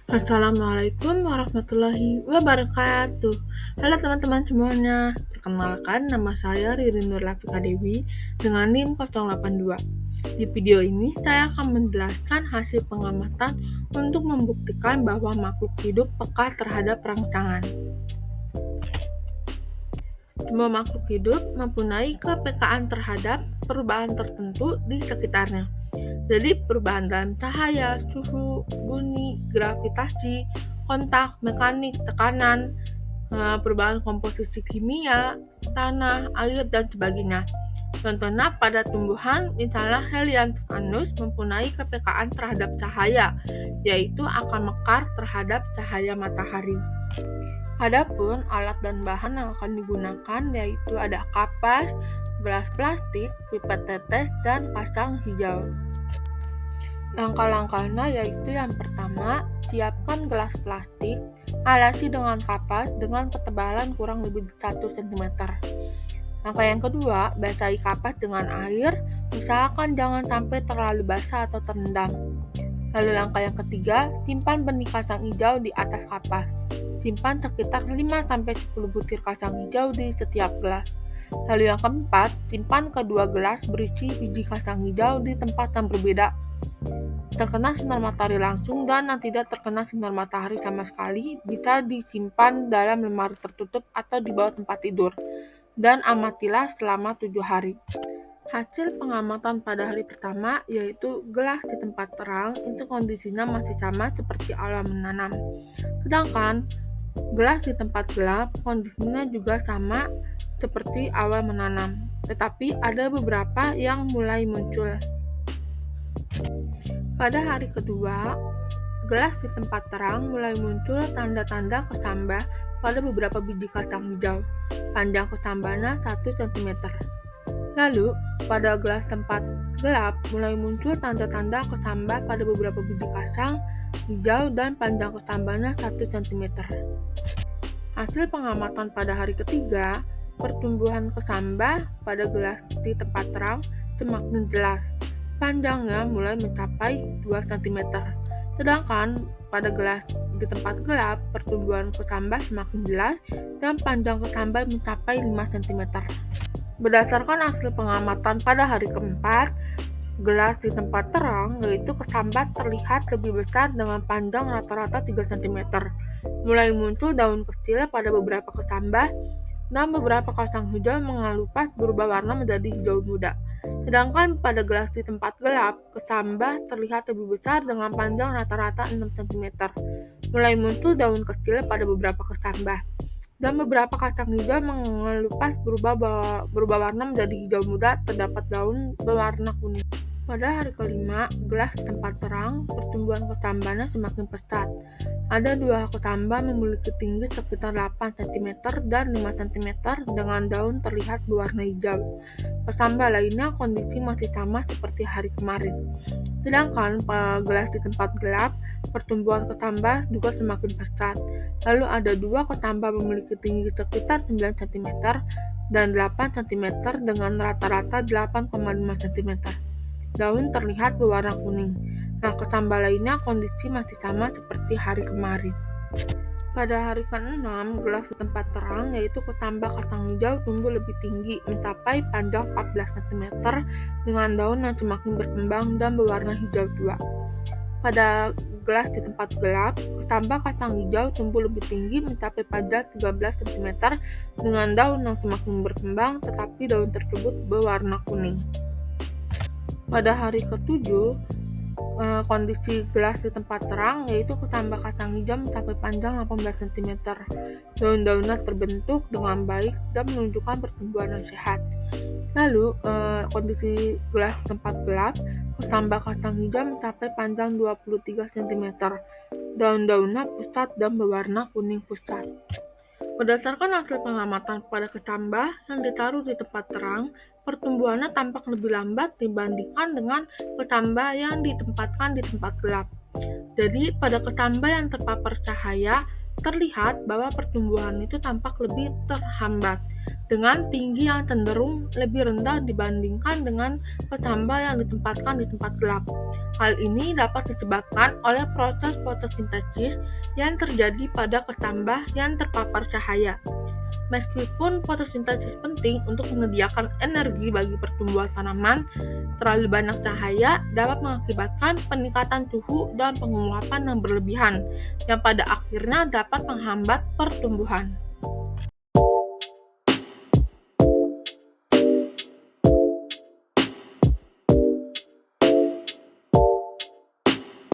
Assalamualaikum warahmatullahi wabarakatuh. Halo teman-teman semuanya. Perkenalkan, nama saya Ririn Nurlafika Dewi dengan NIM 082. Di video ini saya akan menjelaskan hasil pengamatan untuk membuktikan bahwa makhluk hidup peka terhadap rangsangan. Semua makhluk hidup mempunyai kepekaan terhadap perubahan tertentu di sekitarnya. Jadi perubahan dalam cahaya, suhu, bunyi, gravitasi, kontak, mekanik, tekanan, perubahan komposisi kimia, tanah, air, dan sebagainya. Contohnya pada tumbuhan, misalnya Helianthus annus mempunyai kepekaan terhadap cahaya, yaitu akan mekar terhadap cahaya matahari. Adapun alat dan bahan yang akan digunakan yaitu ada kapas, gelas plastik, pipet tetes, dan kacang hijau. Langkah-langkahnya yaitu yang pertama, siapkan gelas plastik, alasi dengan kapas dengan ketebalan kurang lebih 1 cm. Langkah yang kedua, basahi kapas dengan air, usahakan jangan sampai terlalu basah atau terendam. Lalu langkah yang ketiga, simpan benih kacang hijau di atas kapas. Simpan sekitar 5-10 butir kacang hijau di setiap gelas. Lalu yang keempat, simpan kedua gelas berisi biji kacang hijau di tempat yang berbeda, terkena sinar matahari langsung dan yang tidak terkena sinar matahari sama sekali. Bisa disimpan dalam lemari tertutup atau di bawah tempat tidur, dan amatilah selama 7 hari. Hasil pengamatan pada hari pertama yaitu gelas di tempat terang itu kondisinya masih sama seperti awal menanam. Sedangkan gelas di tempat gelap kondisinya juga sama seperti awal menanam, tetapi ada beberapa yang mulai muncul. Pada hari kedua, gelas di tempat terang mulai muncul tanda-tanda kesambah pada beberapa biji kacang hijau. Panjang kesambahnya 1 cm. Lalu, pada gelas tempat gelap mulai muncul tanda-tanda kesambah pada beberapa biji kacang hijau dan panjang kesambahnya 1 cm. Hasil pengamatan pada hari ketiga, pertumbuhan kesambah pada gelas di tempat terang semakin jelas. Panjangnya mulai mencapai 2 cm. Sedangkan pada gelas di tempat gelap, pertumbuhan kesambah semakin jelas dan panjang kesambah mencapai 5 cm. Berdasarkan hasil pengamatan pada hari keempat, gelas di tempat terang yaitu kesambah terlihat lebih besar dengan panjang rata-rata 3 cm. Mulai muncul daun kecil pada beberapa kesambah dan beberapa kacang hijau mengelupas berubah warna menjadi hijau muda. Sedangkan pada gelas di tempat gelap, kesambah terlihat lebih besar dengan panjang rata-rata 6 cm. Mulai muncul daun kecil pada beberapa kesambah dan beberapa kacang hijau mengelupas berubah warna menjadi hijau muda, terdapat daun berwarna kuning. Pada hari kelima, gelas di tempat terang, pertumbuhan kesambahnya semakin pesat. Ada 2 kesambah memiliki tinggi sekitar 8 cm dan 5 cm dengan daun terlihat berwarna hijau. Kesambah lainnya kondisi masih sama seperti hari kemarin. Sedangkan pada gelas di tempat gelap, pertumbuhan kesambah juga semakin pesat. Lalu ada 2 kesambah memiliki tinggi sekitar 9 cm dan 8 cm dengan rata-rata 8,5 cm. Daun terlihat berwarna kuning. Nah, kesambah lainnya kondisi masih sama seperti hari kemarin. Pada hari ke-6, gelas di tempat terang yaitu kesambah kacang hijau tumbuh lebih tinggi, mencapai panjang 14 cm dengan daun yang semakin berkembang dan berwarna hijau tua. Pada gelas di tempat gelap, kesambah kacang hijau tumbuh lebih tinggi, mencapai panjang 13 cm dengan daun yang semakin berkembang, tetapi daun tersebut berwarna kuning. Pada hari ke-7, kondisi gelas di tempat terang yaitu kesambah kacang hijau mencapai panjang 18 cm. Daun-daunnya terbentuk dengan baik dan menunjukkan pertumbuhan yang sehat. Lalu, kondisi gelas di tempat gelap, kesambah kacang hijau mencapai panjang 23 cm. Daun-daunnya pusat dan berwarna kuning pusat. Berdasarkan hasil pengamatan pada kesambah yang ditaruh di tempat terang, pertumbuhannya tampak lebih lambat dibandingkan dengan kesambah yang ditempatkan di tempat gelap. Jadi, pada kesambah yang terpapar cahaya, terlihat bahwa pertumbuhan itu tampak lebih terhambat, dengan tinggi yang cenderung lebih rendah dibandingkan dengan kecambah yang ditempatkan di tempat gelap. Hal ini dapat disebabkan oleh proses fotosintesis yang terjadi pada kecambah yang terpapar cahaya. Meskipun fotosintesis penting untuk menyediakan energi bagi pertumbuhan tanaman, terlalu banyak cahaya dapat mengakibatkan peningkatan suhu dan penguapan yang berlebihan, yang pada akhirnya dapat menghambat pertumbuhan.